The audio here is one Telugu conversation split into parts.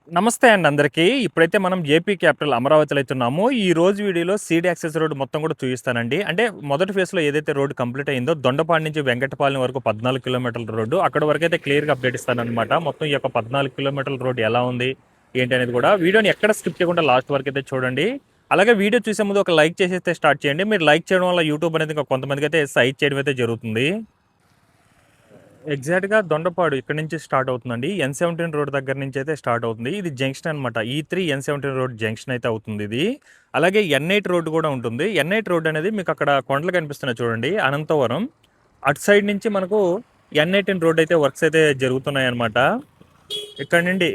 నమస్తే అండి అందరికీ. ఇప్పుడైతే మనం ఏపీ క్యాపిటల్ అమరావతిలో అయితే ఉన్నాము. ఈ రోజు వీడియోలో సీడీ యాక్సెస్ రోడ్ మొత్తం కూడా చూపిస్తానండి. అంటే మొదటి ఫేజ్‌లో ఏదైతే రోడ్ కంప్లీట్ అయిందో దొండపాడు నుంచి వెంకటపాలెం వరకు 14 కిలోమీటర్ల రోడ్డు. అక్కడి వరకైతే క్లియర్‌గా అప్డేట్ ఇస్తాననమాట. మొత్తం ఈ యొక్క 14 కిలోమీటర్ల రోడ్ ఎలా ఉంది? ఏంటి అనేది కూడా వీడియోని ఎక్కడ స్కిప్ చేయకుండా లాస్ట్ వరకు అయితే చూడండి. అలాగే వీడియో చూసే ముందు ఒక లైక్ చేసేస్తే స్టార్ట్ చేయండి. మీరు లైక్ చేయడం వల్ల యూట్యూబ్ అనేది ఇంకా కొంతమందికైతే సైట్ చేయడం అయితే జరుగుతుంది. ఎగ్జాక్ట్‌గా దొండపాడు ఇక్కడి నుంచి స్టార్ట్ అవుతుందండి. ఎన్17 రోడ్ దగ్గర నుంచి అయితే స్టార్ట్ అవుతుంది. ఇది జంక్షన్ అనమాట. ఈ3 ఎన్17 రోడ్ జంక్షన్ అయితే అవుతుంది ఇది. అలాగే ఎన్8 రోడ్ కూడా ఉంటుంది. ఎన్8 రోడ్ అనేది మీకు అక్కడ కొండలు కనిపిస్తున్నాయి చూడండి. అనంతవరం అటు సైడ్ నుంచి మనకు ఎన్18 రోడ్ అయితే వర్క్స్ అయితే జరుగుతున్నాయి అనమాట. ఇక్కడ నుండి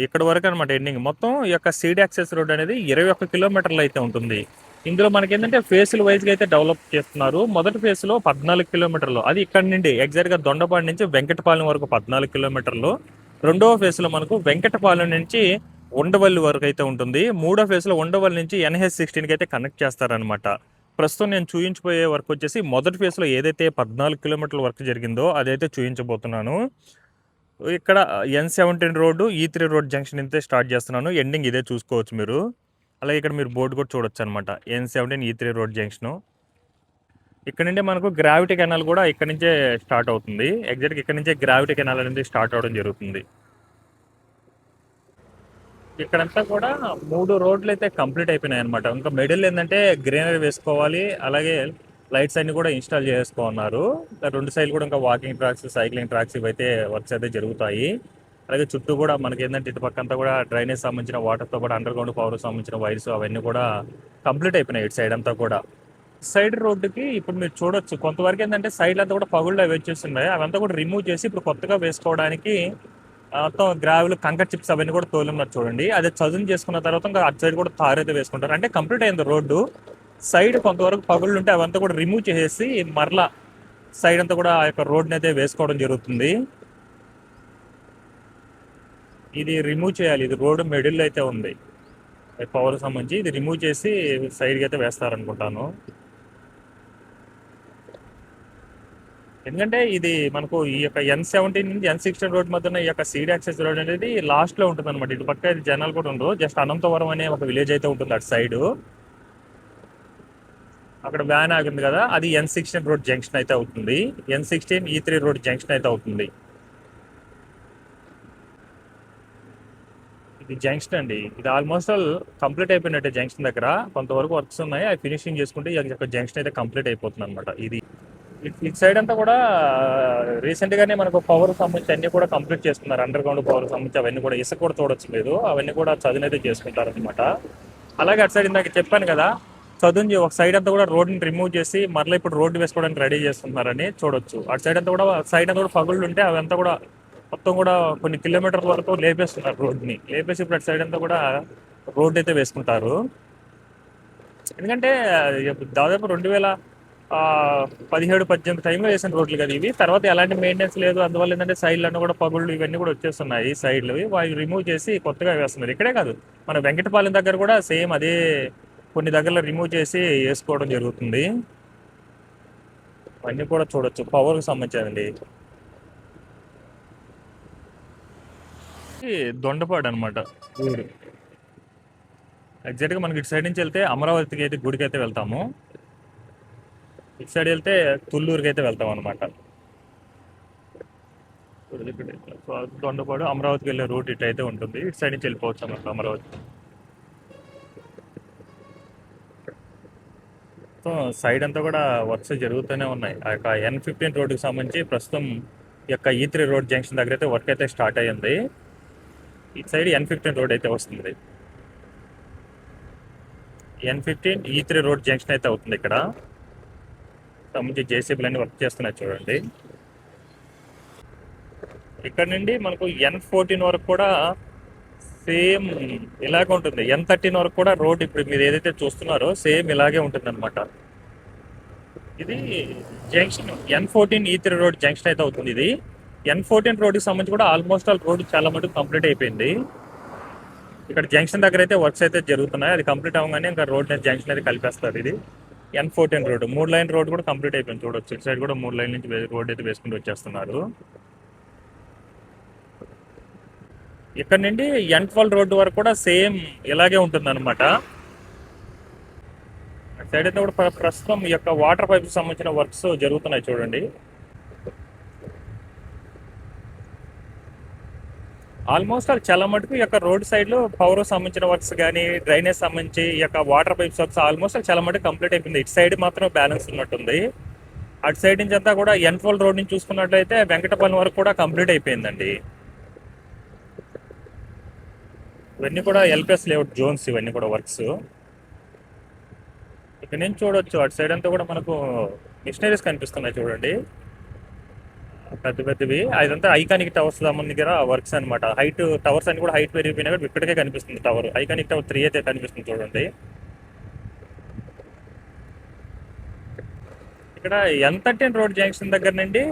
ఇక్కడ వరకు అనమాట ఎండింగ్. మొత్తం ఈ యొక్క సీడ్ యాక్సెస్ రోడ్ అనేది 21 కిలోమీటర్లు అయితే ఉంటుంది. ఇందులో మనకి ఏంటంటే ఫేసుల వైజ్గా అయితే డెవలప్ చేస్తున్నారు. మొదటి ఫేజ్లో 14 కిలోమీటర్లు, అది ఇక్కడ నుండి ఎగ్జాక్ట్గా దొండపాడు నుంచి వెంకటపాలెం వరకు 14 కిలోమీటర్లు. రెండవ ఫేజ్లో మనకు వెంకటపాలెం నుంచి ఉండవల్లి వరకు అయితే ఉంటుంది. మూడో ఫేజ్లో ఉండవల్లి నుంచి NH16కి అయితే కనెక్ట్ చేస్తారనమాట. ప్రస్తుతం నేను చూయించిపోయే వర్క్ వచ్చేసి మొదటి ఫేజ్లో ఏదైతే 14 కిలోమీటర్ల వర్క్ జరిగిందో అదైతే చూయించబోతున్నాను. ఇక్కడ ఎన్17 రోడ్డు ఈ3 రోడ్ జంక్షన్ అయితే స్టార్ట్ చేస్తున్నాను. ఎండింగ్ ఇదే చూసుకోవచ్చు మీరు. అలాగే ఇక్కడ మీరు బోర్డు కూడా చూడొచ్చు అనమాట. ఎన్17 ఈ3 రోడ్ జంక్షను. ఇక్కడ నుండి మనకు గ్రావిటీ కెనాల్ కూడా ఇక్కడ నుంచే స్టార్ట్ అవుతుంది. ఎగ్జాక్ట్గా ఇక్కడ నుంచే గ్రావిటీ కెనాల్ అనేది స్టార్ట్ అవడం జరుగుతుంది. ఇక్కడంతా కూడా 3 రోడ్లు అయితే కంప్లీట్ అయిపోయినాయి అనమాట. ఇంకా మిడిల్ ఏంటంటే గ్రీనరీ వేసుకోవాలి. అలాగే లైట్స్ అన్ని కూడా ఇన్స్టాల్ చేసుకోన్నారు. రెండు సైడ్లు కూడా ఇంకా వాకింగ్ ట్రాక్స్, సైక్లింగ్ ట్రాక్స్ ఇవైతే వర్క్స్ అయితే జరుగుతాయి. అలాగే చుట్టూ కూడా మనకి ఏంటంటే ఇటు పక్కంతా కూడా డ్రైనేజ్ సంబంధించిన వాటర్తో కూడా అండర్ గ్రౌండ్ పవర్ సంబంధించిన వైర్స్ అవన్నీ కూడా కంప్లీట్ అయిపోయినాయి ఇటు సైడ్ అంతా కూడా. సైడ్ రోడ్డుకి ఇప్పుడు మీరు చూడొచ్చు కొంతవరకు ఏంటంటే సైడ్ అంతా కూడా పగుళ్ళు అవి వచ్చేస్తున్నాయి. అవంతా కూడా రిమూవ్ చేసి ఇప్పుడు కొత్తగా వేసుకోవడానికి మొత్తం గ్రావెల్ కంకర్ చిప్స్ అవన్నీ కూడా తోలున్నారు చూడండి. అదే చదును చేసుకున్న తర్వాత ఇంకా అటు సైడ్ కూడా తార్ అయితే వేసుకుంటారు. అంటే కంప్లీట్ అయింది రోడ్డు. సైడ్ కొంతవరకు పగుళ్ళు ఉంటే అవంతా కూడా రిమూవ్ చేసేసి మరలా సైడ్ అంతా కూడా ఆ యొక్క రోడ్ని అయితే వేసుకోవడం జరుగుతుంది. ఇది రిమూవ్ చేయాలి. ఇది రోడ్డు మిడిల్ అయితే ఉంది పవర్ సంబంధించి. ఇది రిమూవ్ చేసి సైడ్కి అయితే వేస్తారనుకుంటాను. ఎందుకంటే ఇది మనకు ఈ యొక్క ఎన్17 నుంచి ఎన్16 రోడ్ మధ్యన ఈ యొక్క సీడ్ యాక్సెస్ రోడ్ అనేది లాస్ట్ లో ఉంటుంది అనమాట. ఇటు పక్క జనాలు కూడా ఉండవు. జస్ట్ అనంతవరం అనే ఒక విలేజ్ అయితే ఉంటుంది అటు సైడ్. అక్కడ వ్యాన్ ఆగింది కదా, అది ఎన్16 రోడ్ జంక్షన్ అయితే అవుతుంది. ఎన్16 ఈ3 రోడ్ జంక్షన్ అయితే అవుతుంది. ఇది జంక్షన్ అండి. ఇది ఆల్మోస్ట్ ఆల్ కంప్లీట్ అయిపోయినట్టే. జంక్షన్ దగ్గర కొంతవరకు వర్క్స్ ఉన్నాయి, అవి ఫినిషింగ్ చేసుకుంటే ఈ యొక్క జంక్షన్ అయితే కంప్లీట్ అయిపోతుంది అనమాట. ఇది ఇటు సైడ్ అంతా కూడా రీసెంట్ గానే మనకు పవర్ సంబంధించి అన్ని కూడా కంప్లీట్ చేసుకున్నారు. అండర్ గ్రౌండ్ పవర్ సంబంధించి అవన్నీ కూడా ఇసుక కూడా చూడొచ్చు లేదు, అవన్నీ కూడా చదునైతే చేసుకుంటారు అనమాట. అలాగే అటు సైడ్ ఇందాక చెప్పాను కదా, చదును ఒక సైడ్ అంతా కూడా రోడ్ని రిమూవ్ చేసి మరలా ఇప్పుడు రోడ్డు వేసుకోవడానికి రెడీ చేస్తున్నారని చూడొచ్చు. అటు సైడ్ అంతా కూడా సైడ్ అంతా కూడా పగుళ్ళు ఉంటే అవంతా కూడా మొత్తం కూడా కొన్ని కిలోమీటర్ల వరకు లేపేస్తున్నారు రోడ్ని. లేపేసి ఇప్పుడు అటు సైడ్ అంతా కూడా రోడ్డు అయితే వేసుకుంటారు. ఎందుకంటే దాదాపు 2017-18 టైంలో వేసిన రోడ్లు కదా ఇవి. తర్వాత ఎలాంటి మెయింటెనెన్స్ లేదు. అందువల్ల ఏంటంటే సైడ్లన్నీ కూడా పగుళ్ళు ఇవన్నీ కూడా వచ్చేస్తున్నాయి. సైడ్లు వాటి రిమూవ్ చేసి కొత్తగా వేస్తున్నారు. ఇక్కడే కాదు, మన వెంకటపాలెం దగ్గర కూడా సేమ్ అదే కొన్ని దగ్గరలో రిమూవ్ చేసి వేసుకోవడం జరుగుతుంది. అవన్నీ కూడా చూడొచ్చు. పవర్కి సంబంధించినండి. దొండపాడు అనమాట ఊరు. ఎగ్జాక్ట్గా మనకి ఇటు సైడ్ నుంచి వెళ్తే అమరావతికి అయితే గుడికి అయితే వెళ్తాము. ఇటు సైడ్ వెళ్తే తుళ్ళూరుకి అయితే వెళ్తాం అనమాట. దొండపాడు అమరావతికి వెళ్ళే రూట్ ఇటు అయితే ఉంటుంది. ఇటు సైడ్ నుంచి వెళ్ళిపోవచ్చు అన్నమాట అమరావతి. సో సైడ్ అంతా కూడా వర్క్స్ జరుగుతూనే ఉన్నాయి. ఆ యొక్క ఎన్15 రోడ్డుకి సంబంధించి ప్రస్తుతం ఈ యొక్క ఈ3 రోడ్ జంక్షన్ దగ్గర అయితే వర్క్ అయితే స్టార్ట్ అయ్యింది. ఇటు సైడ్ ఎన్15 రోడ్ అయితే వస్తుంది. ఎన్15 ఈ3 రోడ్ జంక్షన్ అయితే అవుతుంది. ఇక్కడ సంబంధించి జేసీబీలు అన్ని వర్క్ చేస్తున్నాయి చూడండి. ఇక్కడ నుండి మనకు ఎన్14 వరకు కూడా సేమ్ ఇలాగే ఉంటుంది. ఎన్13 వరకు కూడా రోడ్ ఇప్పుడు మీరు ఏదైతే చూస్తున్నారో సేమ్ ఇలాగే ఉంటుంది అనమాట. ఇది జంక్షన్ ఎన్14 ఈ3 రోడ్ జంక్షన్ అయితే అవుతుంది. ఇది ఎన్14 రోడ్కి సంబంధించి కూడా ఆల్మోస్ట్ ఆల్ రోడ్ చాలా మటుకు కంప్లీట్ అయిపోయింది. ఇక్కడ జంక్షన్ దగ్గర అయితే వర్క్స్ అయితే జరుగుతున్నాయి. అది కంప్లీట్ అవ్వగానే ఇంకా రోడ్ జంక్షన్ అయితే కలిపేస్తారు. ఇది ఎన్14 రోడ్ 3 లైన్ రోడ్ కూడా కంప్లీట్ అయిపోయింది చూడొచ్చు. ఇటు సైడ్ కూడా 3 లైన్ నుంచి రోడ్ అయితే వేసుకుంటూ వచ్చేస్తున్నారు. ఇక్కడ నుండి ఎన్12 రోడ్డు వరకు కూడా సేమ్ ఇలాగే ఉంటుంది అనమాట. సైడ్ అయితే కూడా ప్రస్తుతం ఈ యొక్క వాటర్ పైప్ సంబంధించిన వర్క్స్ జరుగుతున్నాయి చూడండి. ఆల్మోస్ట్ అది చాలా మటుకు ఈ యొక్క రోడ్ సైడ్ లో పవర్ సంబంధించిన వర్క్స్ కానీ డ్రైనేజ్ సంబంధించి ఈ యొక్క వాటర్ పైప్స్ వర్క్స్ ఆల్మోస్ట్ చాలా మటుకు కంప్లీట్ అయిపోయింది. ఇటు సైడ్ మాత్రం బ్యాలెన్స్ ఉన్నట్టుంది. అటు సైడ్ నుంచి అంతా కూడా ఎన్12 రోడ్ నుంచి చూసుకున్నట్లయితే వెంకటపల్లి వరకు కూడా కంప్లీట్ అయిపోయిందండి. ఇవన్నీ కూడా ఎల్పిఎస్ లేఅవుట్ జోన్స్, ఇవన్నీ కూడా వర్క్స్. ఇక్కడ నుంచి చూడొచ్చు అటు సైడ్ అంతా కూడా మనకు మిషనరీస్ కనిపిస్తున్నాయి చూడండి, పెద్ద పెద్దవి. అదంతా ఐకానిక్ టవర్స్ దగ్గర వర్క్స్ అనమాట. హైట్ టవర్స్ అన్ని కూడా హైట్ పెరిగిపోయినా కూడా ఇక్కడికే కనిపిస్తుంది టవర్. ఐకానిక్ టవర్ 3 అయితే కనిపిస్తుంది చూడండి. ఇక్కడ N13 రోడ్ జంక్షన్ దగ్గర నుండి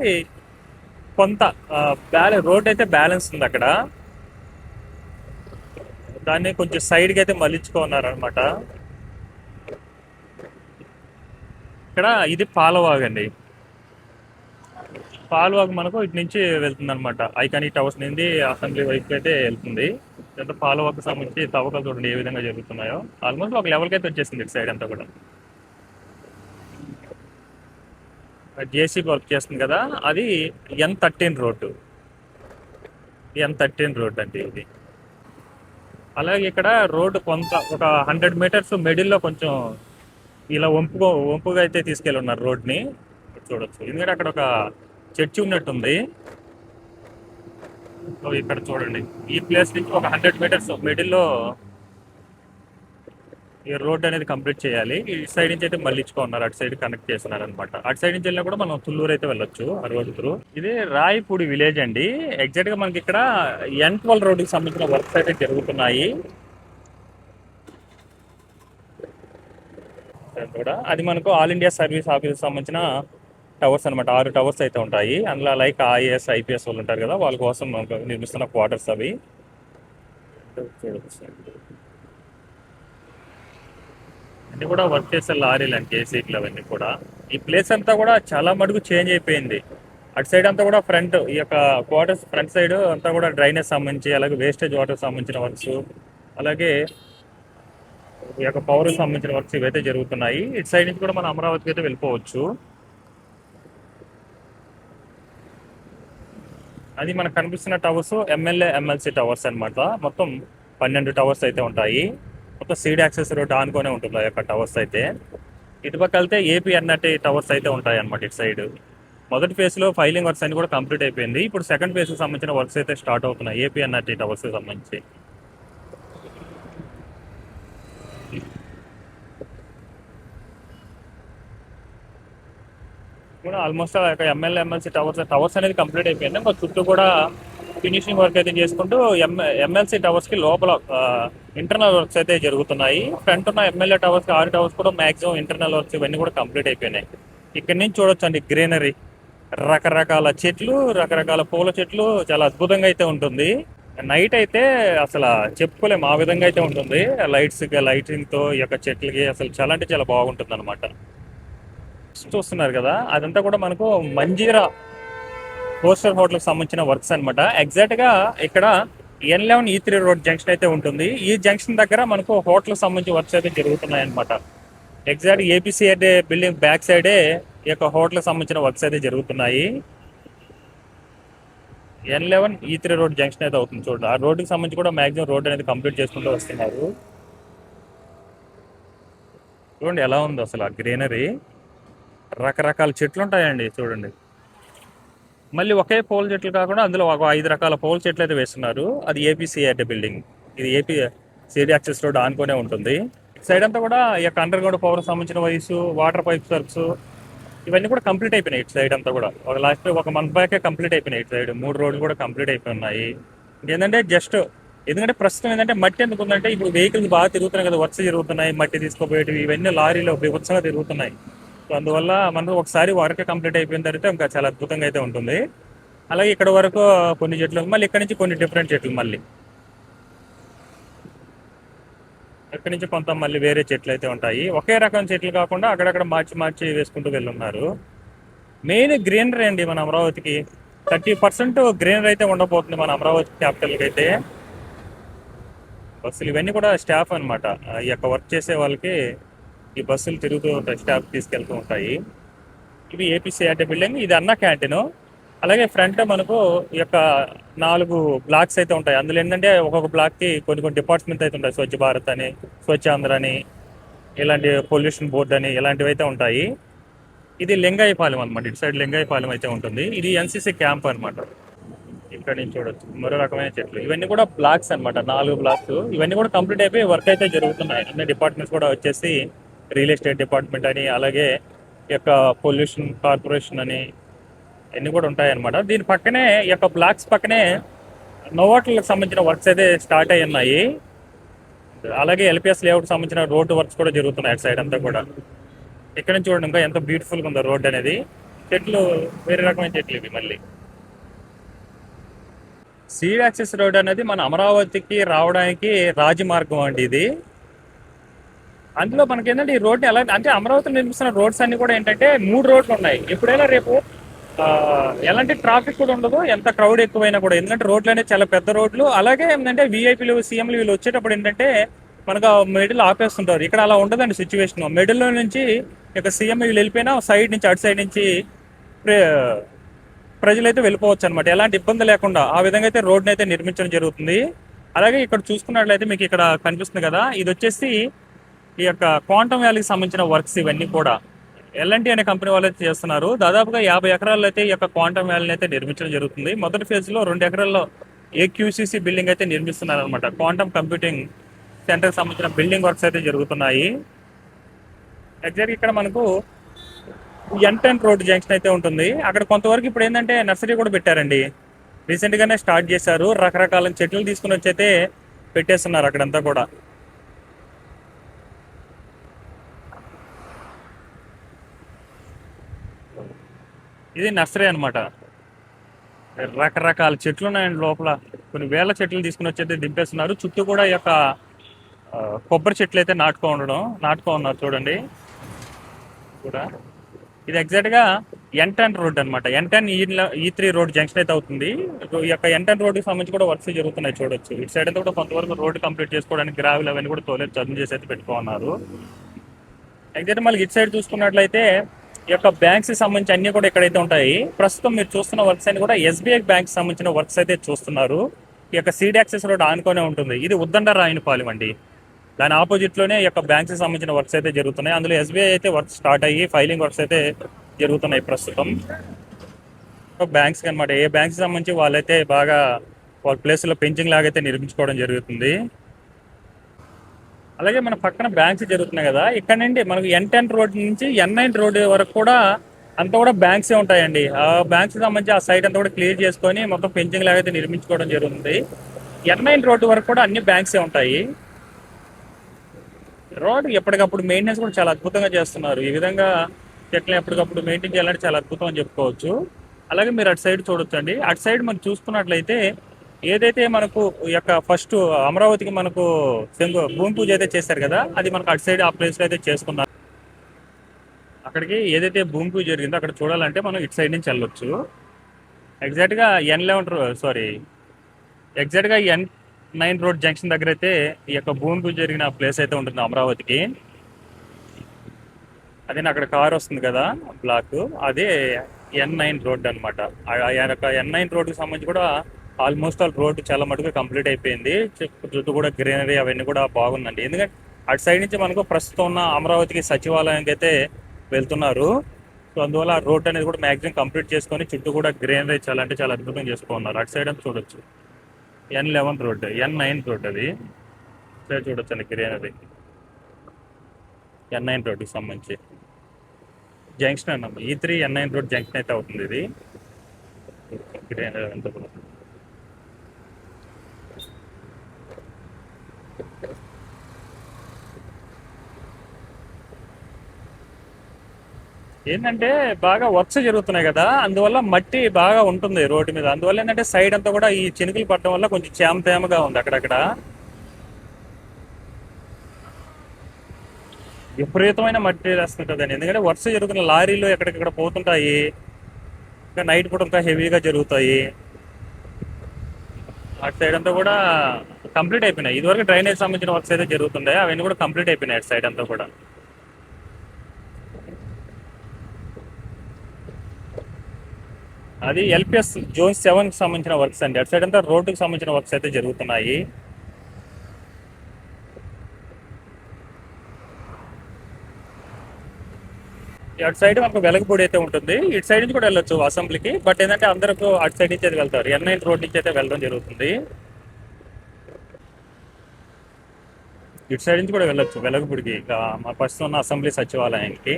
కొంత రోడ్ అయితే బ్యాలెన్స్ ఉంది అక్కడ. దాన్ని కొంచెం సైడ్కి అయితే మళ్ళించుకున్నారనమాట. ఇక్కడ ఇది పాలవాగ్ అండి. పాలవాగ్ మనకు ఇటు నుంచి వెళ్తుంది అనమాట. ఐకానిక్ టవర్స్ నుండి అసెంబ్లీ వైపు అయితే వెళ్తుంది. ఇదంతా పాలవాగ్కి సంబంధించి తవ్వకాలు చూడండి ఏ విధంగా జరుగుతున్నాయో. ఆల్మోస్ట్ ఒక లెవెల్కి అయితే వచ్చేసింది ఇటు సైడ్ అంతా కూడా. జేసీబీ వర్క్ చేస్తుంది కదా, అది N13 రోడ్డు. N13 రోడ్ అంటే ఇది. అలాగే ఇక్కడ రోడ్డు కొంత ఒక 100 మీటర్స్ మిడిల్లో కొంచెం ఇలా వంపుగా అయితే తీసుకెళ్ళి ఉన్నారు రోడ్ని. చూడొచ్చు, ఎందుకంటే అక్కడ ఒక చర్చి ఉన్నట్టుంది. ఇక్కడ చూడండి, ఈ ప్లేస్ నుంచి ఒక 100 మీటర్స్ మిడిల్లో ఈ రోడ్ అనేది కంప్లీట్ చేయాలి. ఈ సైడ్ నుంచి అయితే మళ్ళించుకున్నారు, అటు సైడ్ కనెక్ట్ చేస్తున్నారు అనమాట. అటు సైడ్ నుంచి వెళ్ళినా కూడా మనం తుళ్ళూరు అయితే వెళ్ళొచ్చు ఆ రోడ్ త్రూ. ఇది రాయపూడి విలేజ్ అండి. ఎగ్జాక్ట్ గా మనకి ఇక్కడ N12 రోడ్డుకి సంబంధించిన వర్క్స్ అయితే జరుగుతున్నాయి. కూడా అది మనకు ఆల్ ఇండియా సర్వీస్ ఆఫీస్ సంబంధించిన టవర్స్ అనమాట. 6 టవర్స్ అయితే ఉంటాయి. అందులో లైక్ ఐఏఎస్ ఐపీఎస్ వాళ్ళు ఉంటారు కదా, వాళ్ళ కోసం నిర్మిస్తున్న క్వార్టర్స్ అవి. చూడొచ్చు, అన్ని కూడా వర్క్ చేసే లారీలు అండి, జేసీబీలు అవన్నీ కూడా. ఈ ప్లేస్ అంతా కూడా చాలా మటుకు చేంజ్ అయిపోయింది. అటు సైడ్ అంతా కూడా ఫ్రంట్ ఈ యొక్క క్వార్టర్స్ ఫ్రంట్ సైడ్ అంతా కూడా డ్రైనేజ్ సంబంధించి, అలాగే వేస్టేజ్ వాటర్ సంబంధించిన వర్క్స్, అలాగే ఈ యొక్క పవర్ సంబంధించిన వర్క్స్ ఇవైతే జరుగుతున్నాయి. ఇటు సైడ్ నుంచి కూడా మనం అమరావతికి అయితే వెళ్ళిపోవచ్చు. అది మనకు కనిపిస్తున్న టవర్స్ ఎమ్మెల్యే ఎమ్మెల్సీ టవర్స్ అనమాట. మొత్తం 12 టవర్స్ అయితే ఉంటాయి. మొత్తం సీడ్ యాక్సెస్ రోడ్ ఆనుకొనే ఉంటుంది ఆ యొక్క టవర్స్ అయితే. ఇటుపక్క వెళ్తే ఏపీఎన్ఆర్టీ టవర్స్ అయితే ఉంటాయి అనమాట ఇటు సైడ్. మొదటి ఫేజ్ లో ఫైలింగ్ వర్క్స్ అన్ని కూడా కంప్లీట్ అయిపోయింది. ఇప్పుడు సెకండ్ ఫేజ్ కి సంబంధించిన వర్క్స్ అయితే స్టార్ట్ అవుతున్నాయి ఏపీఎన్ఆర్టీ టవర్స్ కి సంబంధించి. కూడా ఆల్మోస్ట్ ఎమ్మెల్యే ఎమ్మెల్సీ టవర్స్ అనేది కంప్లీట్ అయిపోయింది. ఇంకా చుట్టూ కూడా ఫినిషింగ్ వర్క్ అయితే చేసుకుంటూ ఎమ్మెల్సీ టవర్స్ కి లోపల ఇంటర్నల్ వర్క్స్ అయితే జరుగుతున్నాయి. ఫ్రంట్ ఉన్న ఎమ్మెల్యే టవర్స్ 6 టవర్స్ కూడా మాక్సిమం ఇంటర్నల్ వర్క్స్ ఇవన్నీ కూడా కంప్లీట్ అయిపోయినాయి. ఇక్కడ నుంచి చూడొచ్చు అండి గ్రీనరీ, రకరకాల చెట్లు, రకరకాల పూల చెట్లు, చాలా అద్భుతంగా అయితే ఉంటుంది. నైట్ అయితే అసలు చెప్పుకోలేము ఆ విధంగా అయితే ఉంటుంది. లైటింగ్ తో ఈ యొక్క చెట్లకి అసలు చాలా అంటే చాలా బాగుంటుంది అనమాట. చూస్తున్నారు కదా, అదంతా కూడా మనకు మంజీరా కోస్టర్ హోటల్ కి సంబంధించిన వర్క్స్ అనమాట. ఎగ్జాక్ట్ గా ఇక్కడ N11 E3 రోడ్ జంక్షన్ అయితే ఉంటుంది. ఈ జంక్షన్ దగ్గర మనకు హోటల్ సంబంధించి వర్క్స్ అయితే జరుగుతున్నాయి అనమాట. ఎగ్జాక్ట్ ఏపీసీఆర్డే బిల్డింగ్ బ్యాక్ సైడే ఈ యొక్క హోటల్ సంబంధించిన వర్క్స్ అయితే జరుగుతున్నాయి. N11 E3 రోడ్ జంక్షన్ అయితే అవుతుంది చూడండి. ఆ రోడ్డుకి సంబంధించి కూడా మాక్సిమం రోడ్ అనేది కంప్లీట్ చేసుకుంటూ వస్తున్నారు. చూడండి ఎలా ఉందో అసలు ఆ గ్రీనరీ, రకరకాల చెట్లు ఉంటాయండి చూడండి. మళ్ళీ ఒకే పూల చెట్లు కాకుండా అందులో ఒక 5 రకాల పూల చెట్లు అయితే వేస్తున్నారు. అది ఏపీసీఆర్డే బిల్డింగ్. ఇది ఏపీ సీడీ యాక్సెస్ రోడ్ ఆనుకొనే ఉంటుంది. సైడ్ అంతా కూడా ఈ యొక్క అండర్ గ్రౌండ్ పవర్ సంబంధించిన వయసు, వాటర్ పైప్స్ వర్క్స్ ఇవన్నీ కూడా కంప్లీట్ అయిపోయినాయి. ఇటు సైడ్ అంతా కూడా ఒక మంత్ బ్యాకే కంప్లీట్ అయిపోయినాయి. ఇటు సైడ్ 3 రోడ్లు కూడా కంప్లీట్ అయిపోయి. ఏంటంటే జస్ట్ ఎందుకంటే ప్రస్తుతం ఏంటంటే మట్టి ఎందుకు ఉందంటే ఇప్పుడు వెహికల్స్ బాగా తిరుగుతున్నాయి కదా, వర్క్స్ జరుగుతున్నాయి, మట్టి తీసుకోపోయేవి ఇవన్నీ లారీలో వివత్సంగా తిరుగుతున్నాయి. సో అందువల్ల మనకు ఒకసారి వర్క్ కంప్లీట్ అయిపోయిన తర్వాత ఇంకా చాలా అద్భుతంగా అయితే ఉంటుంది. అలాగే ఇక్కడ వరకు కొన్ని చెట్లు, మళ్ళీ ఇక్కడ నుంచి కొన్ని డిఫరెంట్ చెట్లు, మళ్ళీ ఇక్కడ నుంచి కొంత మళ్ళీ వేరే చెట్లు అయితే ఉంటాయి. ఒకే రకం చెట్లు కాకుండా అక్కడక్కడ మార్చి మార్చి వేసుకుంటూ వెళ్ళున్నారు. మెయిన్ గ్రీనరీ అండి మన అమరావతికి. 30% గ్రీనరీ అయితే ఉండబోతుంది మన అమరావతి క్యాపిటల్కి అయితే. బస్సులు ఇవన్నీ కూడా స్టాఫ్ అనమాట. ఈ యొక్క వర్క్ చేసే వాళ్ళకి ఈ బస్సులు తిరుగుతూ ఉంటాయి, స్టాఫ్ తీసుకెళ్తూ ఉంటాయి. ఇది ఏపీసీఆర్టీ బిల్డింగ్, ఇది అన్న క్యాంటీన్. అలాగే ఫ్రంట్ మనకు ఈ యొక్క 4 బ్లాక్స్ అయితే ఉంటాయి. అందులో ఏంటంటే ఒక్కొక్క బ్లాక్కి కొన్ని కొన్ని డిపార్ట్మెంట్ అయితే ఉంటాయి. స్వచ్ఛ భారత్ అని, స్వచ్ఛ ఆంధ్ర అని, ఇలాంటి పొల్యూషన్ బోర్డ్ అని, ఇలాంటివి అయితే ఉంటాయి. ఇది లింగాయపాలెం అనమాట. ఇటు సైడ్ లింగాయపాలెం అయితే ఉంటుంది. ఇది ఎన్సీసీ క్యాంప్ అనమాట. ఇక్కడ నుంచి చూడొచ్చు మరో రకమైన చెట్లు. ఇవన్నీ కూడా బ్లాక్స్ అనమాట, 4 బ్లాక్స్. ఇవన్నీ కూడా కంప్లీట్ అయిపోయి వర్క్ అయితే జరుగుతున్నాయి. అన్ని డిపార్ట్మెంట్స్ కూడా వచ్చేసి రియల్ ఎస్టేట్ డిపార్ట్మెంట్ అని, అలాగే ఈ యొక్క పొల్యూషన్ కార్పొరేషన్ అని అన్ని కూడా ఉంటాయి అనమాట. దీని పక్కనే ఈ యొక్క బ్లాక్స్ పక్కనే నోవాట్లకు సంబంధించిన వర్క్స్ అయితే స్టార్ట్ అయి ఉన్నాయి. అలాగే ఎల్పిఎస్ లేఅవుట్ సంబంధించిన రోడ్డు వర్క్స్ కూడా జరుగుతున్నాయి అటు సైడ్ అంతా కూడా. ఇక్కడ నుంచి చూడండి ఇంకా ఎంత బ్యూటిఫుల్గా ఉందో రోడ్ అనేది. చెట్లు వేరే రకమైన చెట్లు ఇవి. మళ్ళీ సీడ్ యాక్సెస్ రోడ్ అనేది మన అమరావతికి రావడానికి రాజమార్గం అండి ఇది. అందులో మనకి ఏంటంటే ఈ రోడ్ని ఎలా అంటే అమరావతిలో నిర్మిస్తున్న రోడ్స్ అన్ని కూడా ఏంటంటే 3 రోడ్లు ఉన్నాయి. ఎప్పుడైనా రేపు ఎలాంటి ట్రాఫిక్ కూడా ఉండదు, ఎంత క్రౌడ్ ఎక్కువైనా కూడా. ఎందుకంటే రోడ్లు అనేది చాలా పెద్ద రోడ్లు. అలాగే ఏంటంటే వీఐపీలు సీఎంలు వీళ్ళు వచ్చేటప్పుడు ఏంటంటే మనకు మిడిల్ ఆపేస్తుంటారు. ఇక్కడ అలా ఉండదండి సిచ్యువేషన్. మిడిల్లో నుంచి ఇక సీఎం వీళ్ళు వెళ్ళిపోయినా సైడ్ నుంచి అటు సైడ్ నుంచి ప్రజలైతే వెళ్ళిపోవచ్చు అనమాట, ఎలాంటి ఇబ్బంది లేకుండా. ఆ విధంగా అయితే రోడ్ని అయితే నిర్మించడం జరుగుతుంది. అలాగే ఇక్కడ చూసుకున్నట్లయితే మీకు ఇక్కడ కనిపిస్తుంది కదా, ఇది వచ్చేసి ఈ యొక్క క్వాంటమ్ వ్యాలీకి సంబంధించిన వర్క్స్. ఇవన్నీ కూడా ఎల్ఎన్టీ అనే కంపెనీ వాళ్ళు అయితే చేస్తున్నారు. దాదాపుగా 50 ఎకరాల్లో అయితే ఈ యొక్క క్వాంటమ్ వ్యాలీని అయితే నిర్మించడం జరుగుతుంది. మొదటి ఫేజ్లో 2 ఎకరాల్లో ఏక్యూసీసీ బిల్డింగ్ అయితే నిర్మిస్తున్నారు అనమాట. క్వాంటమ్ కంప్యూటింగ్ సెంటర్కి సంబంధించిన బిల్డింగ్ వర్క్స్ అయితే జరుగుతున్నాయి. ఎగ్జాక్ట్ ఇక్కడ మనకు N10 రోడ్ జంక్షన్ అయితే ఉంటుంది. అక్కడ కొంతవరకు ఇప్పుడు ఏంటంటే నర్సరీ కూడా పెట్టారండి. రీసెంట్గానే స్టార్ట్ చేశారు. రకరకాల చెట్లు తీసుకుని వచ్చి అయితే పెట్టేస్తున్నారు అక్కడంతా కూడా. ఇది నర్సరీ అనమాట. రకరకాల చెట్లు ఉన్నాయండి లోపల. కొన్ని వేల చెట్లు తీసుకుని వచ్చి అయితే దింపేస్తున్నారు. చుట్టూ కూడా ఈ యొక్క కొబ్బరి చెట్లు అయితే నాటుకో ఉన్నారు చూడండి కూడా. ఇది ఎగ్జాక్ట్గా N10 రోడ్ అనమాట. N10 E3 రోడ్ జంక్షన్ అయితే అవుతుంది. ఈ యొక్క N10 రోడ్కి సంబంధించి కూడా వర్క్స్ జరుగుతున్నాయి చూడొచ్చు. ఇటు సైడ్ అంతా కూడా కొంతవరకు రోడ్డు కంప్లీట్ చేసుకోవడానికి గ్రావెల్ అవన్నీ కూడా తోలేదు చదువు చేసి అయితే పెట్టుకున్నారు. ఎగ్జాక్ట్ మళ్ళీ ఇటు సైడ్ చూసుకున్నట్లయితే ఈ యొక్క బ్యాంక్స్ సంబంధించి అన్ని కూడా ఎక్కడైతే ఉంటాయి. ప్రస్తుతం మీరు చూస్తున్న వర్క్స్ అన్ని కూడా ఎస్బీఐ బ్యాంక్ సంబంధించిన వర్క్స్ అయితే చూస్తున్నారు. ఈ యొక్క సీడ్ యాక్సెస్ రోడ్ ఆనుకొనే ఉంటుంది. ఇది ఉద్దండ రాయనపాలెం అండి. దాని ఆపోజిట్ లోనే ఈ యొక్క బ్యాంక్స్ సంబంధించిన వర్క్స్ అయితే జరుగుతున్నాయి. అందులో ఎస్బీఐ అయితే వర్క్ స్టార్ట్ అయ్యి ఫైలింగ్ వర్క్స్ అయితే జరుగుతున్నాయి ప్రస్తుతం. బ్యాంక్స్ అనమాట, ఏ బ్యాంక్స్ సంబంధించి వాళ్ళైతే బాగా వాళ్ళ ప్లేస్లో పెంచింగ్ లాగైతే నిర్మించుకోవడం జరుగుతుంది. అలాగే మన పక్కన బ్యాంక్స్ జరుగుతున్నాయి కదా, ఇక్కడ నుండి మనకు N10 రోడ్ నుంచి N9 రోడ్ వరకు కూడా అంతా కూడా బ్యాంక్సే ఉంటాయండి. ఆ బ్యాంక్స్ సంబంధించి ఆ సైట్ అంతా కూడా క్లియర్ చేసుకొని మొత్తం పెంచింగ్ లాగా అయితే నిర్మించుకోవడం జరుగుతుంది. N9 రోడ్డు వరకు కూడా అన్ని బ్యాంక్సే ఉంటాయి. రోడ్ ఎప్పటికప్పుడు మెయింటెనెన్స్ కూడా చాలా అద్భుతంగా చేస్తున్నారు. ఈ విధంగా చెట్లను ఎప్పటికప్పుడు మెయింటైన్ చేయాలంటే చాలా అద్భుతం అని చెప్పుకోవచ్చు. అలాగే మీరు అటు సైడ్ చూడొచ్చు అండి. అటు సైడ్ మనం చూసుకున్నట్లయితే ఏదైతే మనకు ఈ యొక్క ఫస్ట్ అమరావతికి మనకు భూమి పూజ అయితే చేశారు కదా, అది మనకు అటు సైడ్ ఆ ప్లేస్లో అయితే చేసుకున్నారు. అక్కడికి ఏదైతే భూమి పూజ జరిగిందో అక్కడ చూడాలంటే మనం ఇటు సైడ్ నుంచి వెళ్ళొచ్చు. ఎగ్జాక్ట్గా N9 రోడ్ జంక్షన్ దగ్గర అయితే ఈ యొక్క భూమి పూజ జరిగిన ప్లేస్ అయితే ఉంటుంది అమరావతికి. అదే అక్కడ కార్ వస్తుంది కదా బ్లాక్, అదే N9 రోడ్ అనమాట. N9 రోడ్డుకి సంబంధించి కూడా ఆల్మోస్ట్ ఆల్ రోడ్డు చాలా మటుకు కంప్లీట్ అయిపోయింది. చుట్టూ కూడా గ్రీనరీ అవన్నీ కూడా బాగుందండి. ఎందుకంటే అటు సైడ్ నుంచి మనకు ప్రస్తుతం ఉన్న అమరావతికి సచివాలయానికి అయితే వెళ్తున్నారు. సో అందువల్ల ఆ రోడ్ అనేది కూడా మ్యాక్సిమం కంప్లీట్ చేసుకొని చుట్టూ కూడా గ్రీనరీ చాలా అంటే చాలా అద్భుతంగా చేసుకున్నారు. అటు సైడ్ అంతా చూడొచ్చు N11 రోడ్, N9 రోడ్ అది సైడ్ చూడొచ్చు అండి. గ్రీనరీ N9 రోడ్డుకి సంబంధించి జంక్షన్ అన్నమాట. E3 N9 రోడ్ జంక్షన్ అయితే అవుతుంది ఇది. గ్రీనరీ అంతా కూడా ఏంటంటే బాగా వర్క్స్ జరుగుతున్నాయి కదా, అందువల్ల మట్టి బాగా ఉంటుంది రోడ్డు మీద. అందువల్ల ఏంటంటే సైడ్ అంతా కూడా ఈ చినుకులు పడటం వల్ల కొంచెం తేమగా ఉంది అక్కడక్కడ. విపరీతమైన మట్టి వేస్తుంటుందండి. ఎందుకంటే వర్క్స్ జరుగుతున్న లారీలు ఎక్కడికక్కడ పోతుంటాయి. ఇంకా నైట్ పూట ఇంకా హెవీగా జరుగుతాయి. అటు సైడ్ అంతా కూడా కంప్లీట్ అయిపోయినాయి. ఇదివరకు డ్రైనేజ్ సంబంధించిన వర్క్స్ అయితే జరుగుతుండే, అవన్నీ కూడా కంప్లీట్ అయిపోయినాయి అటు సైడ్ అంతా కూడా. అది ఎల్పిఎస్ జోన్ 7 కి సంబంధించిన వర్క్స్ అండి. అటు సైడ్ అంతా రోడ్డుకి సంబంధించిన వర్క్స్ అయితే జరుగుతున్నాయి. అటు సైడ్ మనకు వెలగపూడి అయితే ఉంటుంది. ఇటు సైడ్ నుంచి కూడా వెళ్ళొచ్చు అసెంబ్లీకి. బట్ ఏంటంటే అందరూ అటు సైడ్ నుంచి అయితే వెళ్తారు. N9 రోడ్ నుంచి అయితే వెళ్ళడం జరుగుతుంది. ఇటు సైడ్ నుంచి కూడా వెళ్ళొచ్చు వెలగపూడికి, ఇక మా ప్రస్తుతం ఉన్న అసెంబ్లీ సచివాలయానికి.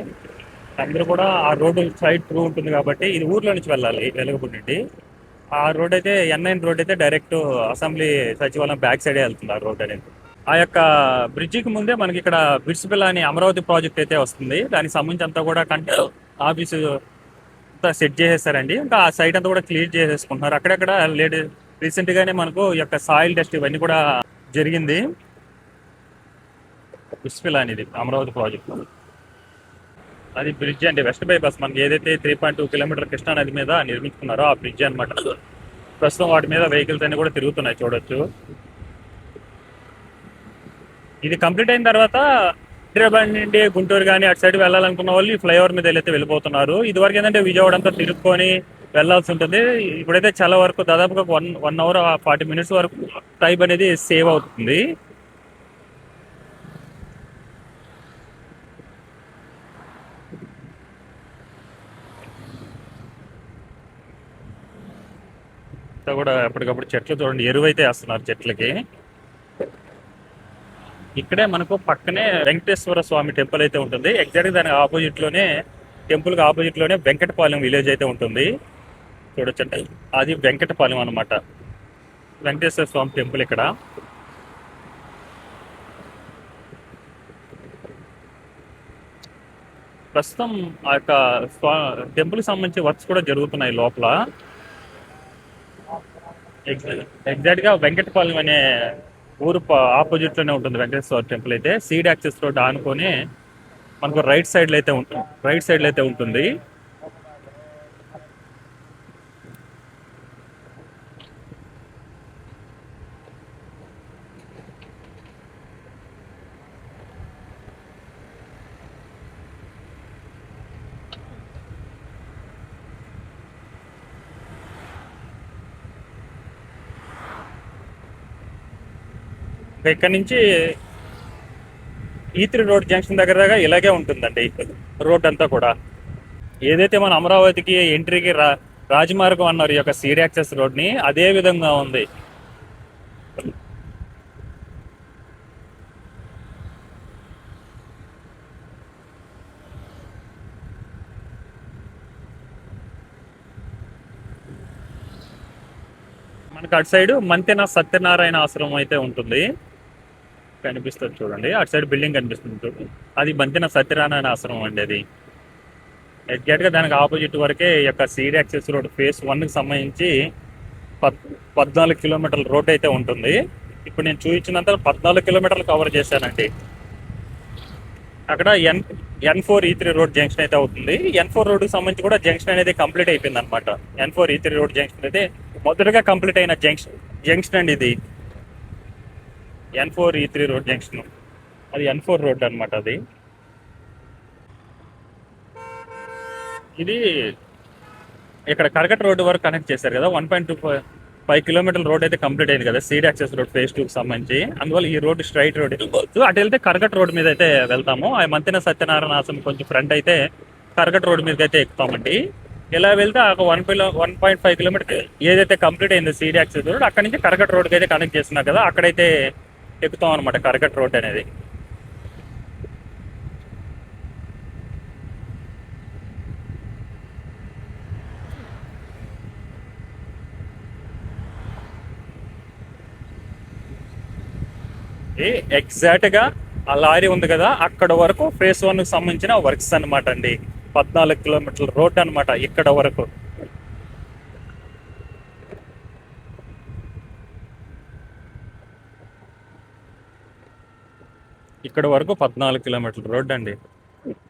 అందరూ కూడా ఆ రోడ్డు సైడ్ త్రూ ఉంటుంది కాబట్టి ఇది ఊర్లో నుంచి వెళ్ళాలి వెలగపూడి నుండి. ఆ రోడ్ అయితే N9 రోడ్ అయితే డైరెక్ట్ అసెంబ్లీ సచివాలయం బ్యాక్ సైడే వెళ్తుంది ఆ రోడ్ అనేది. ఆ యొక్క బ్రిడ్జికి ముందే మనకి ఇక్కడ బిట్స్పిల్ల అని అమరావతి ప్రాజెక్ట్ అయితే వస్తుంది. దానికి సంబంధించి అంతా కూడా ఆఫీసు అంతా సెట్ చేసేస్తారండి. ఇంకా ఆ సైట్ అంతా కూడా క్లియర్ చేసేసుకుంటున్నారు. అక్కడక్కడ రీసెంట్ గానే మనకు ఈ యొక్క సాయిల్ టెస్ట్ ఇవన్నీ కూడా జరిగింది. బిట్స్పిల్ల అనేది అమరావతి ప్రాజెక్ట్, అది బ్రిడ్జ్ అండి. వెస్ట్ బైపాస్ మనకి ఏదైతే 3.2 కిలోమీటర్ కృష్ణా నది మీద నిర్మించుకున్నారో ఆ బ్రిడ్జ్ అనమాట. ప్రస్తుతం వాటి మీద వెహికల్స్ అన్ని కూడా తిరుగుతున్నాయి, చూడొచ్చు. ఇది కంప్లీట్ అయిన తర్వాత హైదరాబాద్ నుండి గుంటూరు కానీ అటు సైడ్ వెళ్ళాలనుకున్న వాళ్ళు ఈ ఫ్లైఓవర్ మీద వెళ్ళైతే వెళ్ళిపోతున్నారు. ఇదివరకు ఏంటంటే విజయవాడ అంతా తిరుక్కొని వెళ్ళాల్సి ఉంటుంది. ఇప్పుడైతే చాలా వరకు దాదాపుగా 1 hour 40 minutes వరకు టైం అనేది సేవ్ అవుతుంది. ఇంతా కూడా ఎప్పటికప్పుడు చెట్లు చూడండి, ఎరువు అయితే వేస్తున్నారు చెట్లకి. ఇక్కడే మనకు పక్కనే వెంకటేశ్వర స్వామి టెంపుల్ అయితే ఉంటుంది. ఎగ్జాక్ట్ దానికి ఆపోజిట్ లోనే, టెంపుల్ కి ఆపోజిట్ లోనే వెంకటపాలెం విలేజ్ అయితే ఉంటుంది. చూడొచ్చండి, అది వెంకటపాలెం అనమాట, వెంకటేశ్వర స్వామి టెంపుల్ ఇక్కడ. ప్రస్తుతం ఆ యొక్క టెంపుల్ కి సంబంధించి వర్క్స్ కూడా జరుగుతున్నాయి లోపల. ఎగ్జాక్ట్ గా వెంకటపాలెం అనే ఊరు ఆపోజిట్ లోనే ఉంటుంది వెంకటేశ్వర టెంపుల్ అయితే. సీడ్ యాక్సెస్ రోడ్ ఆనుకొని మనకు రైట్ సైడ్ లో అయితే ఉంటుంది, రైట్ సైడ్ లో అయితే ఉంటుంది. ఇంకా ఇక్కడ నుంచి E3 రోడ్ జంక్షన్ దగ్గర దాకా ఇలాగే ఉంటుందండి రోడ్ అంతా కూడా. ఏదైతే మన అమరావతికి ఎంట్రీకి రాజమార్గం అన్నారు ఈ యొక్క సీడ్ యాక్సెస్ రోడ్ ని, అదే విధంగా ఉంది. మనకు అటు సైడ్ మంతెన సత్యనారాయణ ఆశ్రమం అయితే ఉంటుంది, కనిపిస్తుంది చూడండి. అటు సైడ్ బిల్డింగ్ కనిపిస్తుంది చూడండి, అది మంతెన సత్యనారాయణ ఆశ్రమం అండి. అది ఎగ్జాక్ట్ గా దానికి ఆపోజిట్ వరకే ఈ యొక్క సీడ్ యాక్సెస్ రోడ్ ఫేజ్ 1 కి సంబంధించి 14 కిలోమీటర్ల రోడ్ అయితే ఉంటుంది. ఇప్పుడు నేను చూపించినంత 14 కిలోమీటర్లు కవర్ చేశానండి. అక్కడ N4E3 రోడ్ జంక్షన్ అయితే అవుతుంది. N4 రోడ్కి సంబంధించి కూడా జంక్షన్ అనేది కంప్లీట్ అయిపోయింది అనమాట. N4E3 రోడ్ జంక్షన్ అయితే మొదటగా కంప్లీట్ అయిన జంక్షన్ అండి ఇది. N4E3 రోడ్ జంక్షన్, అది N4 రోడ్ అనమాట. అది ఇది ఇక్కడ కరకట్ట రోడ్డు వరకు కనెక్ట్ చేశారు కదా. 1.25 కిలోమీటర్ల రోడ్ అయితే కంప్లీట్ అయింది కదా, సీడ్ యాక్సెస్ రోడ్ ఫేజ్ 2 కి సంబంధించి. అందువల్ల ఈ రోడ్ స్ట్రైట్ రోడ్ అటు వెళ్తే కరకట్ట రోడ్ మీద అయితే వెళ్తాము. ఆ మంతెన సత్యనారాయణ ఆశ్రమం కొంచెం ఫ్రంట్ అయితే కరకట్ట రోడ్ మీద అయితే ఎక్కుతామండి. ఇలా వెళ్తే ఒక 1.5 కిలోమీటర్ ఏదైతే కంప్లీట్ అయిందో సీడ్ యాక్సెస్ రోడ్, అక్కడ నుంచి కరకట్ట రోడ్కి అయితే కనెక్ట్ చేస్తున్నారు కదా, అక్కడైతే ఎక్కుతాం అనమాట కరకట్ట రోడ్ అనేది. ఎగ్జాక్ట్ గా ఆ లారీ ఉంది కదా, అక్కడ వరకు ఫేజ్ 1 కి సంబంధించిన వర్క్స్ అనమాట అండి. 14 కిలోమీటర్ల రోడ్ అనమాట ఇక్కడ వరకు. ఇక్కడ వరకు 14 కిలోమీటర్ల రోడ్ అండి.